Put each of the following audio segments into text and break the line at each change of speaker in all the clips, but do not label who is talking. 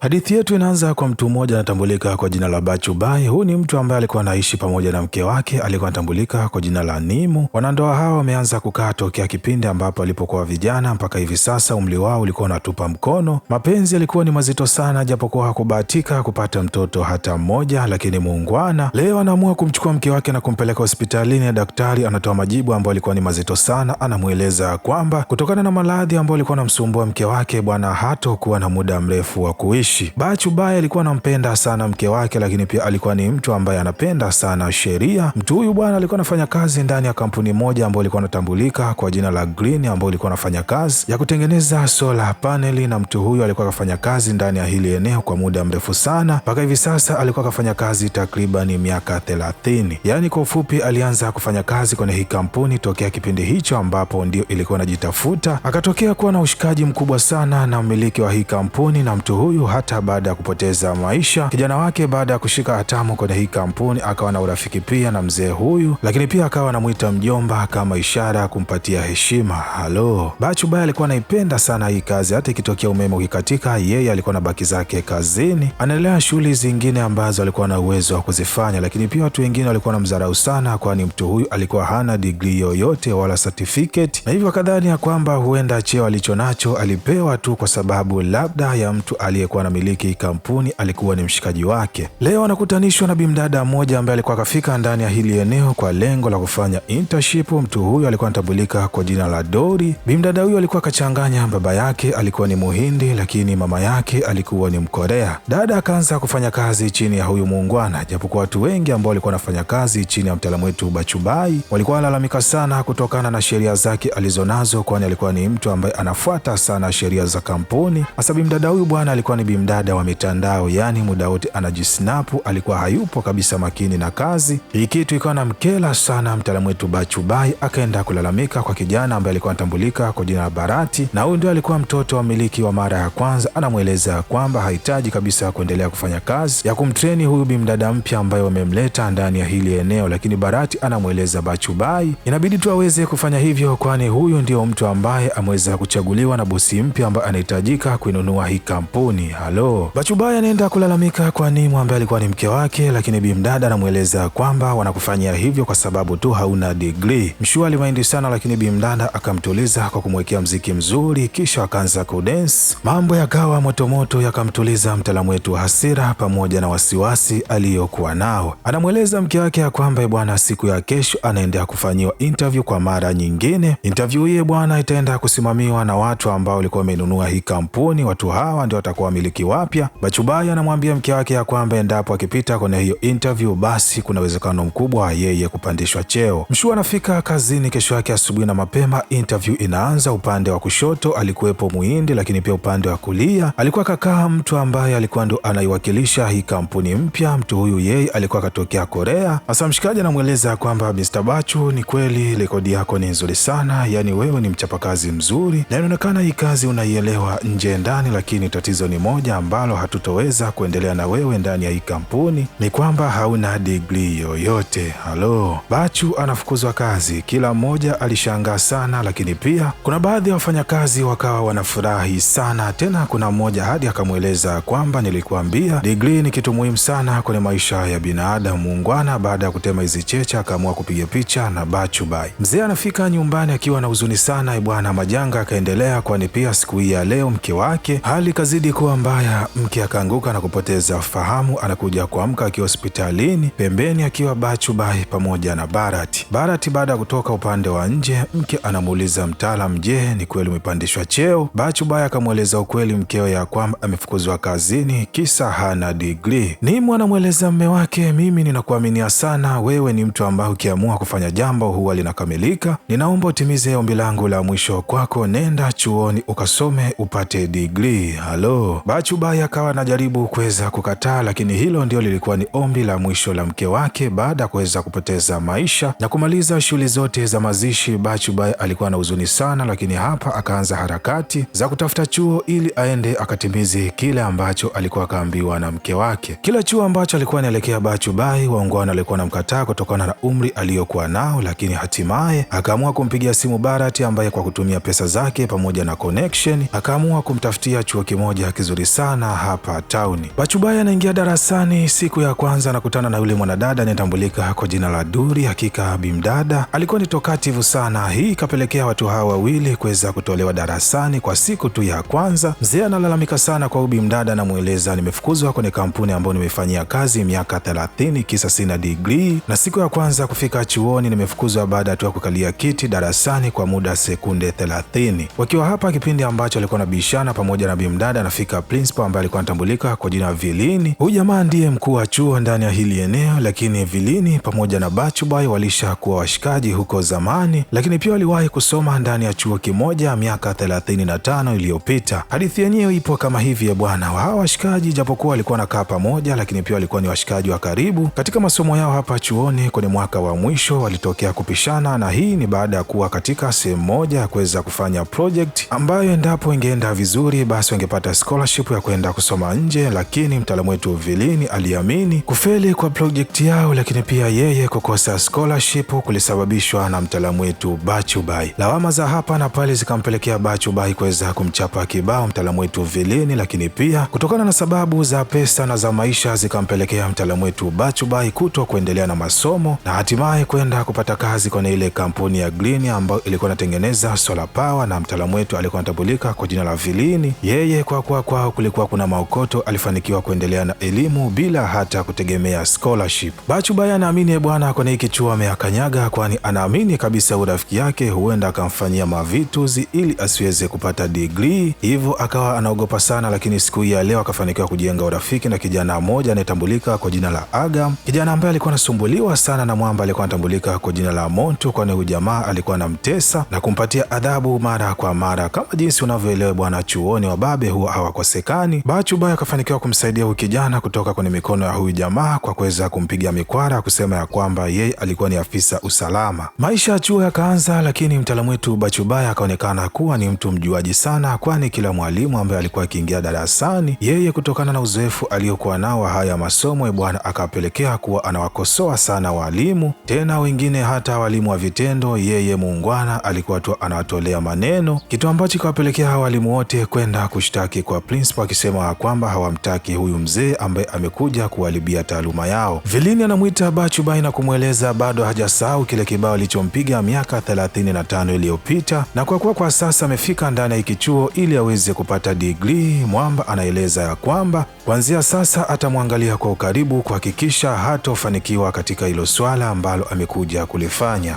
Hadithi yetu inaanza kwa mtu mmoja anatambulika kwa jina la Bachubai. Huyu ni mtu ambaye alikuwa anaishi pamoja na mke wake, alikuwa anatambulika kwa jina la Nimu. Wanandoa hao wameanza kukaa tokea kipindi ambapo alipokuwa vijana mpaka hivi sasa umri wao ulikuwa unatupa mkono. Mapenzi yalikuwa ni mazito sana, japokuwa hakubahatika kupata mtoto hata mmoja, lakini muungwana leo anaamua kumchukua mke wake na kumpeleka hospitalini. Daktari anatoa majibu ambayo alikuwa ni mazito sana. Anamueleza kwamba kutokana na maradhi ambayo alikuwa anamsumbua mke wake, bwana hatakuwa na muda mrefu wa kuishi. Bachubai alikuwa anampenda sana mke wake, lakini pia alikuwa ni mtu ambaye anapenda sana sheria. Mtu huyu bwana alikuwa anafanya kazi ndani ya kampuni moja ambayo ilikuwa inatambulika kwa jina la Green, ambayo ilikuwa anafanya kazi ya kutengeneza solar paneli, na mtu huyu alikuwa akafanya kazi ndani ya hili eneo kwa muda mrefu sana, mpaka hivi sasa alikuwa akafanya kazi takriban miaka 30. Yaani kwa ufupi alianza kufanya kazi kwenye hii kampuni tokea kipindi hicho ambapo ndio ilikuwa inajitafuta. Akatokea kuwa na ushikaji mkubwa sana na mmiliki wa hii kampuni, na mtu huyu hata baada ya kupoteza maisha kijana wake, baada ya kushika hatamu kwenye hii kampuni, akawa na urafiki pia na mzee huyu, lakini pia akawa anamuita mjomba kama ishara ya kumpatia heshima. Halo, Bachubai alikuwa anaipenda sana hii kazi. Hata ikitokea umeme ukikatika, yeye alikuwa na baki zake kazini, anaendelea shughuli zingine ambazo alikuwa na uwezo wa kuzifanya, lakini pia watu wengine walikuwa wanamdharau sana, kwani mtu huyu alikuwa hana degree yoyote wala certificate, na hivyo kadhani ya kwamba huenda cheo alichonacho alipewa tu kwa sababu labda ya mtu aliyekuwa anamiliki kampuni alikuwa ni mshikaji wake. Leo anakutanishwa na bimdada mmoja ambaye alikuwa akafika ndani ya hili eneo kwa lengo la kufanya internship. Mtu huyu alikuwa anatambulika kwa jina la Dori. Bimdada huyu alikuwa akachanganya, baba yake alikuwa ni Muhindi lakini mama yake alikuwa ni Mkorea. Dada akaanza kufanya kazi chini ya huyu muungwana, japokuwa watu wengi ambao walikuwa wanafanya kazi chini ya mtaalamu wetu Bachubai walikuwa walalamika sana kutokana na sheria zake alizonazo, kwani alikuwa ni mtu ambaye anafuata sana sheria za kampuni. Hasa bimdada huyu bwana alikuwa ni bimdada wa mitandao, yani muda wote anajisnapu, alikuwa hayupo kabisa makini na kazi. Hii kitu ikawa na mkela sana mtaalamu wetu Bachubai. Akaenda kulalamika kwa kijana ambaye alikuwa anatambulika kwa jina la Barati, na huyu ndio alikuwa mtoto wa mmiliki wa mara ya kwanza. Anamweleza kwamba hahitaji kabisa kuendelea kufanya kazi ya kumtreni huyu bimdada mpya ambaye wamemleta ndani ya hili eneo, lakini Barati anamweleza Bachubai inabidi tu aweze kufanya hivyo, kwani huyu ndio mtu ambaye ameweza kuchaguliwa na bosi mpya ambaye anahitajika kuinunua hii kampuni. Halo, Bachubai anaenda kulalamika kwa Nimu ambaye alikuwa ni mke wake, lakini bimdada anamweleza kwamba wanakufanyia hivyo kwa sababu tu hauna degree. Mshua alimaindi sana, lakini bimdada akamtuliza kwa kumwekea mziki mzuri, kisha akaanza kudance. Mambo yakawa motomoto, yakamtuliza mtaalamu wetu hasira pamoja na wasiwasi aliyokuwa nao. Anamweleza mke wake ya kwamba bwana, siku ya kesho anaendea kufanyiwa interview kwa mara nyingine. Interview hii bwana itaenda kusimamiwa na watu ambao walikuwa wamenunua hii kampuni. Watu hawa ndio watakuwa wamiliki wapya. Bachubai anamwambia mke wake ya kwamba endapo akipita kwenye hiyo interview, basi kuna uwezekano mkubwa yeye kupandishwa cheo. Mshua anafika kazini kesho yake asubuhi na mapema. Interview inaanza. Upande wa kushoto alikuwepo Muhindi, lakini pia upande wa kulia alikuwa kakaa mtu ambaye alikuwa ndo anaiwakilisha hii kampuni mpya. Mtu huyu yeye alikuwa katokea Korea. Hasa mshikaji anamweleza kwamba Mr. Bachu, ni kweli rekodi yako ni nzuri sana, yani wewe ni mchapakazi mzuri na inaonekana hii kazi unaielewa nje ndani, lakini tatizo ni moja ambalo hatutoweza kuendelea na wewe ndani ya hii kampuni, ni kwamba hauna degree yoyote. Halo, Bachu anafukuzwa kazi. Kila mmoja alishangaa sana, lakini pia kuna baadhi ya wafanyakazi wakawa wanafurahi sana. Tena kuna mmoja hadi akamweleza kwamba nilikuambia degree ni kitu muhimu sana kwenye maisha ya binadamu. Muungwana baada ya kutema hizi checha akaamua kupiga picha na Bachubai. Mzee anafika nyumbani akiwa na huzuni sana bwana. Majanga akaendelea, kwani pia siku hii ya leo mke wake hali kazidi kuwa mbaya. Mke akaanguka na kupoteza fahamu. Anakuja kuamka akiwa hospitalini, pembeni akiwa Bachubai pamoja na Barati. Barati baada ya kutoka upande wa nje, mke anamuuliza mtaalam, je, ni kweli umepandishwa cheo? Bachubai akamweleza ukweli mkeo ya kwamba amefukuzwa kazini kisa hana degree. Nimu anamweleza mme wake, mimi ninakuaminia sana, wewe ni mtu ambaye ukiamua kufanya jambo huwa linakamilika. Ninaomba utimize ombi langu la mwisho kwako, nenda chuoni ukasome upate degree. Halo, Bachubai akawa anajaribu kuweza kukataa, lakini hilo ndio lilikuwa ni ombi la mwisho la mke wake. Baada ya kuweza kupoteza maisha na kumaliza shughuli zote za mazishi, Bachubai alikuwa na huzuni sana, lakini hapa akaanza harakati za kutafuta chuo ili aende akatimize kile ambacho alikuwa akaambiwa na mke wake. Kila chuo ambacho alikuwa anaelekea Bachubai, waungwana alikuwa anamkataa kutokana na umri aliyokuwa nao, lakini hatimaye akaamua kumpigia simu Barati ambaye kwa kutumia pesa zake pamoja na connection akaamua kumtafutia chuo kimoja kizuri sana hapa tauni. Bachubaya anaingia darasani. Siku ya kwanza anakutana na yule mwanadada anayetambulika kwa jina la Duri. Hakika bimdada alikuwa ni talkative sana. Hii ikapelekea watu hawa wawili kuweza kutolewa darasani kwa siku tu ya kwanza. Mzee analalamika sana kwa bimdada, anamueleza nimefukuzwa kwenye kampuni ambayo nimefanyia kazi miaka 30 kisa sina degree, na siku ya kwanza kufika chuoni nimefukuzwa baada tu ya kukalia kiti darasani kwa muda sekunde 30. Wakiwa hapa kipindi ambacho alikuwa anabishana pamoja na bimdada, anafika principal ambaye alikuwa anatambulika kwa jina Vilini. Huyu jamaa ndiye mkuu wa chuo ndani ya hili eneo, lakini Vilini pamoja na Bachubaya walishakuwa washikaji huko zamani, lakini pia waliwahi kusoma ndani ya chuo kimoja miaka 35 iliyopita. Hadithi yenyewe ipo kama hivi bwana. Hawa washikaji japokuwa walikuwa nakaa pamoja, lakini pia walikuwa ni washikaji wa karibu. Katika masomo yao hapa chuoni kwenye mwaka wa mwisho walitokea kupishana, na hii ni baada ya kuwa katika sehemu moja ya kuweza kufanya project ambayo endapo ingeenda vizuri basi wangepata scholarship ya kwenda kusoma nje, lakini mtaalamu wetu Vilini aliamini kufeli kwa project yao, lakini pia yeye kukosa scholarship kulisababishwa na mtaalamu wetu Bachubaya. Lawama za hapa na pale zikampelekea Bachubaya kuweza kumchapa kibao mtaalamu wetu Vilini, lakini pia kutokana na sababu za pesa na za maisha zikampelekea mtaalamu wetu Bachubaya kuto kuendelea na masomo na hatimaye kwenda kupata kazi kwenye ile kampuni ya Green ambayo ilikuwa inatengeneza solar power, na mtaalamu wetu alikuwa anatambulika kwa jina la Vilini. Yeye kwa kwao kulikuwa kuna maokoto, alifanikiwa kuendelea na elimu bila hata kutegemea scholarship. Bachubaya anaamini bwana kwenye hiki chuo ameakanyaga, kwani anaamini kabisa urafiki yake huenda akamfanyia mavituzi ili asiweze kupata degree, hivyo akawa anaogopa sana. Lakini siku hii ya leo akafanikiwa kujenga urafiki na kijana mmoja anayetambulika kwa jina la Agam, kijana ambaye alikuwa anasumbuliwa sana na mwamba alikuwa anatambulika kwa jina la Montu, kwani huyu jamaa alikuwa anamtesa na kumpatia adhabu mara kwa mara. Kama jinsi unavyoelewa bwana, chuoni wababe huwa hawakosekani. Bachubaya akafanikiwa kumsaidia huyu kijana kutoka kwenye mikono ya huyu jamaa kwa kuweza kumpiga mikwara kusema ya kwamba yeye alikuwa ni afisa usalama. Maisha ya chuo yakaanza, lakini mtaalamu wetu Bachubaya akaonekana kuwa ni mtu mjuaji sana, kwani kila mwalimu ambaye alikuwa akiingia darasani, yeye kutokana na uzoefu aliyokuwa nao haya masomo bwana, akapelekea kuwa anawakosoa sana walimu, tena wengine hata walimu wa vitendo. Yeye muungwana alikuwa tu anawatolea maneno, kitu ambacho kawapelekea walimu wote kwenda kushtaki kwa principal akisema kwamba hawamtaki huyu mzee ambaye amekuja kuharibia taaluma yao. Vilini anamuita Bachubaya na kumweleza bado hajasahau kile kibao alichompiga miaka 35 iliyopita, na kwa sasa amefika ndani ya hiki chuo ili aweze kupata degree. Mwamba anaeleza ya kwamba kuanzia sasa atamwangalia kwa ukaribu kuhakikisha hatofanikiwa katika hilo swala ambalo amekuja kulifanya.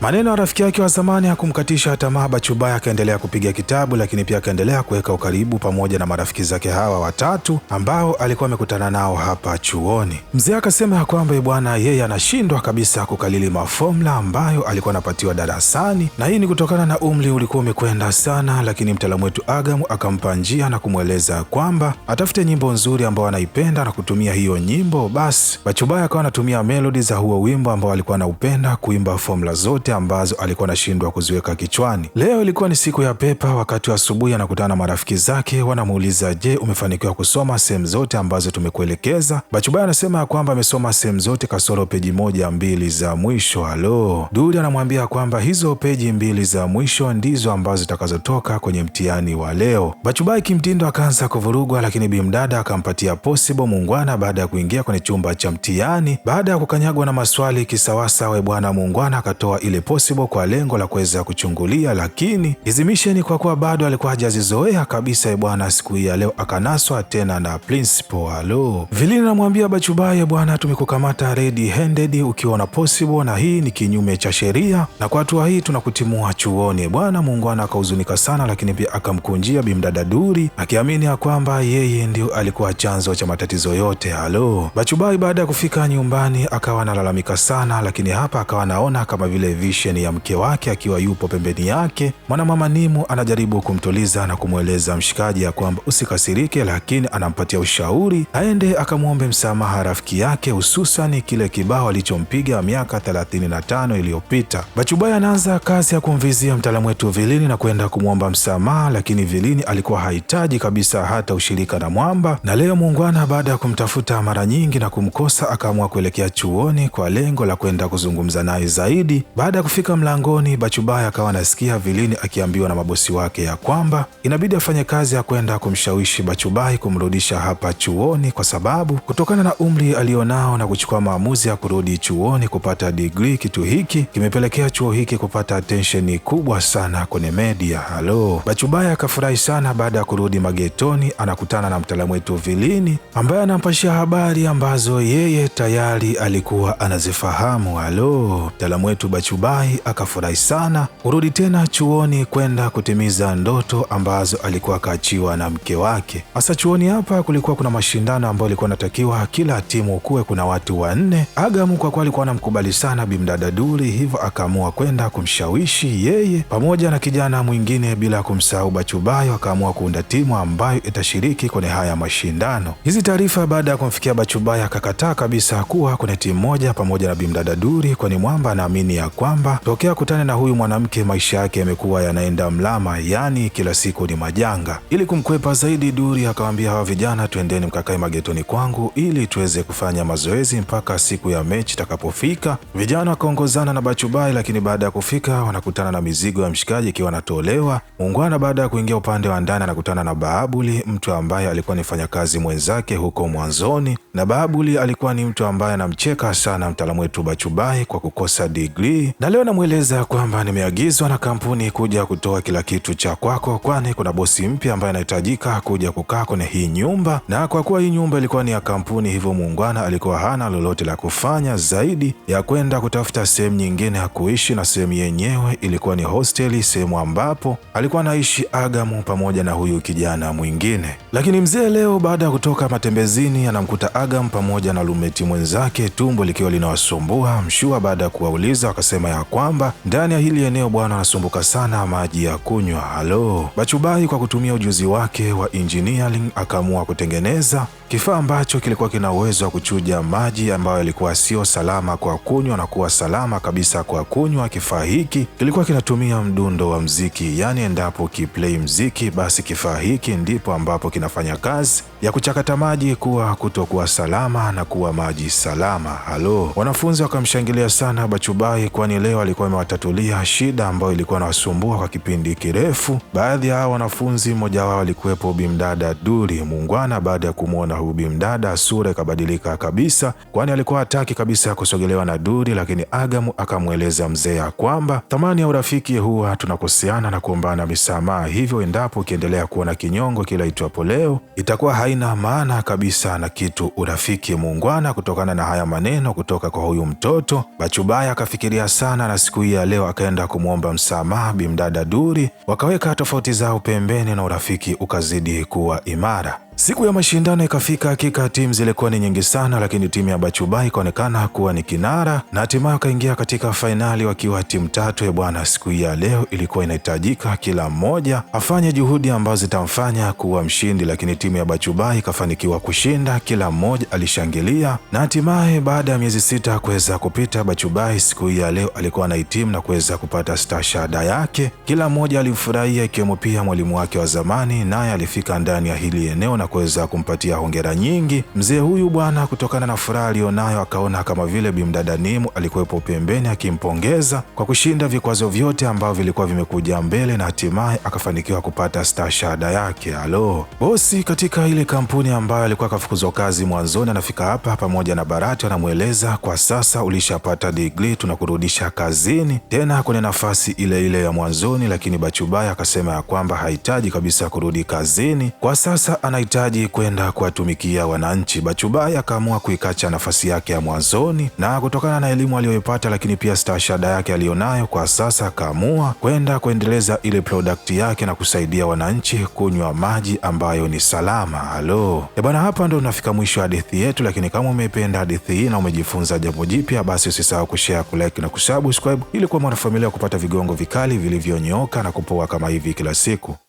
Maneno ya rafiki yake wa zamani hakumkatisha tamaa. Bachubaya akaendelea kupiga kitabu, lakini pia akaendelea kuweka ukaribu pamoja na marafiki zake hawa watatu ambao alikuwa amekutana nao hapa chuoni. Mzee akasema ya kwamba bwana, yeye anashindwa kabisa kukalili mafomula ambayo alikuwa anapatiwa darasani, na hii ni kutokana na umri ulikuwa umekwenda sana. Lakini mtaalamu wetu Agamu akampa njia na kumweleza kwamba atafute nyimbo nzuri ambao anaipenda na kutumia hiyo nyimbo. Basi Bachubaya akawa anatumia melodi za huo wimbo ambao alikuwa anaupenda kuimba fomula zote ambazo alikuwa anashindwa kuziweka kichwani. Leo ilikuwa ni siku ya pepa. Wakati wa asubuhi anakutana na marafiki zake, wanamuuliza je, umefanikiwa kusoma sehemu zote ambazo tumekuelekeza? Bachubaya anasema kwamba amesoma sehemu zote kasoro peji 1-2 za mwisho. Duli anamwambia kwamba hizo peji 2 za mwisho ndizo ambazo zitakazotoka kwenye mtihani wa leo. Bachubaya kimtindo akaanza kuvurugwa, lakini bimdada akampatia possible muungwana baada ya kuingia kwenye chumba cha mtihani. Baada ya kukanyagwa na maswali kisawasawa bwana, muungwana akatoa ile possible kwa lengo la kuweza kuchungulia, lakini exhibition kwa kuwa bado alikuwa hajazizoea kabisa bwana, siku hii ya leo akanaswa tena na principal. Vilini anamwambia Bachubaya bwana, tumekukamata red handed ukiwa na possible, na hii ni kinyume cha sheria, na kwa hatua hii tunakutimua chuoni bwana. Muungwana akahuzunika sana, lakini pia akamkunjia bimdada Duri akiamini ya kwamba yeye ndio alikuwa chanzo cha matatizo yote. Bachubaya baada ya kufika nyumbani akawa analalamika sana, lakini hapa akawa anaona kama vile vision ya mke wake akiwa yupo pembeni yake. Mwanamama Nimu anajaribu kumtuliza na kumweleza mshikaji ya kwamba usikasirike, lakini anampatia ushauri aende akamwombe msamaha rafiki yake, hususani kile kibao alichompiga miaka 35 iliyopita. Bachubaya anaanza kazi ya kumvizia mtaalamu wetu Vilini na kwenda kumwomba msamaha, lakini Vilini alikuwa hahitaji kabisa hata ushirika na mwamba, na leo muungwana baada ya kumtafuta mara nyingi na kumkosa akaamua kuelekea chuoni kwa lengo la kwenda kuzungumza naye zaidi. Baada ya kufika mlangoni, Bachubaya akawa anasikia Vilini akiambiwa na mabosi wake ya kwamba inabidi afanye kazi ya kwenda kumshawishi Bachubai kumrudisha hapa chuoni, kwa sababu kutokana na umri alionao na kuchukua maamuzi ya kurudi chuoni kupata degree, kitu hiki kimepelekea chuo hiki kupata attention kubwa sana kwenye media. Bachubai akafurahi sana. Baada ya kurudi magetoni, anakutana na mtaalamu wetu Vilini ambaye anampashia habari ambazo yeye tayari alikuwa anazifahamu. Mtaalamu wetu Bachubai akafurahi sana kurudi tena chuoni kwenda kutimiza ndoto ambazo alikuwa kaachiwa na mke wake. Hasa chuoni hapa kulikuwa kuna mashindano ambayo ilikuwa natakiwa kila timu kuwe kuna watu 4. Agamu kwa kuwa alikuwa anamkubali sana bimdada Duli, hivyo akaamua kwenda kumshawishi yeye pamoja na kijana mwingine bila kumsahau Bachubai, akaamua kuunda timu ambayo itashiriki kwenye haya mashindano. Hizi taarifa baada ya kumfikia Bachubai akakataa kabisa kuwa kwenye timu moja pamoja na bimdada Duli, kwani mwamba anaamini ya kwamba tokea kutane na huyu mwanamke maisha yake yamekuwa yanaenda mlama, yani kila siku ni majanga. Ili kumkwepa zaidi, Duli akamwambia hawa vijana, twendeni mkakae magetoni kwangu ili tuweze kufanya mazoezi mpaka siku ya mechi itakapofika. Vijana wakaongozana na Bachubai, lakini baada ya kufika wanakutana na mizigo ya mshikaji ikiwa anatolewa. Muungwana baada ya kuingia upande wa ndani anakutana na Bahabuli, mtu ambaye alikuwa anafanya kazi mwenzake huko mwanzoni, na Bahabuli alikuwa ni mtu ambaye anamcheka sana mtaalamu wetu Bachubai kwa kukosa degree, na leo namweleza kwamba nimeagizwa na kampuni kuja kutoa kila kitu cha kwako, kwani kuna bosi mpya ambaye anahitajika kuja kukaa kwenye hii nyumba, na kwa kuwa hii nyumba ilikuwa ni ya kampuni, hivyo muungwana alikuwa hana lolote la kufanya zaidi ya kwenda kutafuta sehemu nyingine ya kuishi, na sehemu yenyewe ilikuwa ni hosteli, sehemu ambapo alikuwa anaishi Agamu pamoja na huyu kijana mwingine. Lakini mzee leo baada ya kutoka matembezini anamkuta Agamu pamoja na lumeti mwenzake, tumbo likiwa linawasumbua. Mshua baada ya kuwauliza akasema ya kwamba ndani ya hili eneo bwana anasumbuka sana maji ya kunywa. Bachubai kwa kutumia ujuzi wake wa engineering akaamua kutengeneza kifaa ambacho kilikuwa kina uwezo wa kuchuja maji ambayo yalikuwa sio salama kwa kunywa na kuwa salama kabisa kwa kunywa. Kifaa hiki kilikuwa kinatumia mdundo wa mziki, yani endapo kiplay mziki, basi kifaa hiki ndipo ambapo kinafanya kazi ya kuchakata maji kuwa kutokuwa salama na kuwa maji salama. Wanafunzi wakamshangilia sana Bachubai, kwani leo alikuwa amewatatulia shida ambayo ilikuwa inawasumbua kwa kipindi kirefu. Baadhi ya hao wanafunzi, mmoja wao alikuwepo bimdada Duli. Muungwana baada ya kumwona huyu bimdada, sura ikabadilika kabisa, kwani alikuwa hataki kabisa kusogelewa na Duli, lakini Agamu akamweleza mzee ya kwamba thamani ya urafiki huwa tunakoseana na kuombana misamaha, hivyo endapo ukiendelea kuona kinyongo kila itwapo leo itakuwa haina maana kabisa na kitu urafiki. Muungwana kutokana na haya maneno kutoka kwa huyu mtoto, Bachubai akafikiria sana, na siku hii ya leo akaenda kumwomba msamaha bimdada Duli, wakaweka tofauti zao pembeni na urafiki ukazidi kuwa imara. Siku ya mashindano ikafika. Hakika timu zilikuwa ni nyingi sana, lakini timu ya Bachubai ikaonekana kuwa ni kinara na hatimaye akaingia katika fainali wakiwa timu 3. Bwana, siku hii ya leo ilikuwa inahitajika kila mmoja afanye juhudi ambazo zitamfanya kuwa mshindi, lakini timu ya Bachubai ikafanikiwa kushinda. Kila mmoja alishangilia na hatimaye baada ya miezi 6 kuweza kupita, Bachubai siku hii ya leo alikuwa anahitimu na kuweza kupata stashahada yake. Kila mmoja alimfurahia, ikiwemo pia mwalimu wake wa zamani, naye alifika ndani ya hili eneo na kuweza kumpatia hongera nyingi. Mzee huyu bwana, kutokana na furaha alionayo, akaona kama vile bimdada Nimu alikuwepo pembeni akimpongeza kwa kushinda vikwazo vyote ambavyo vilikuwa vimekuja mbele, na hatimaye akafanikiwa kupata stashahada yake. Bosi katika ile kampuni ambayo alikuwa akafukuzwa kazi mwanzoni anafika hapa pamoja na Barati, anamweleza kwa sasa ulishapata degree, tunakurudisha kazini tena kwenye nafasi ile ile ya mwanzoni. Lakini Bachubai akasema ya kwamba hahitaji kabisa kurudi kazini kwa sasa, anahitaji kwenda kuwatumikia wananchi. Bachubai akaamua kuikacha nafasi yake ya mwanzoni, na kutokana na elimu aliyoipata lakini pia stashahada yake aliyonayo kwa sasa, akaamua kwenda kuendeleza ile product yake na kusaidia wananchi kunywa maji ambayo ni salama. Bwana, hapa ndo tunafika mwisho wa hadithi yetu, lakini kama umependa hadithi hii na umejifunza jambo jipya, basi usisahau kushare, kulike na kusubscribe ili kuwa mwanafamilia kupata vigongo vikali vilivyonyooka na kupoa kama hivi kila siku.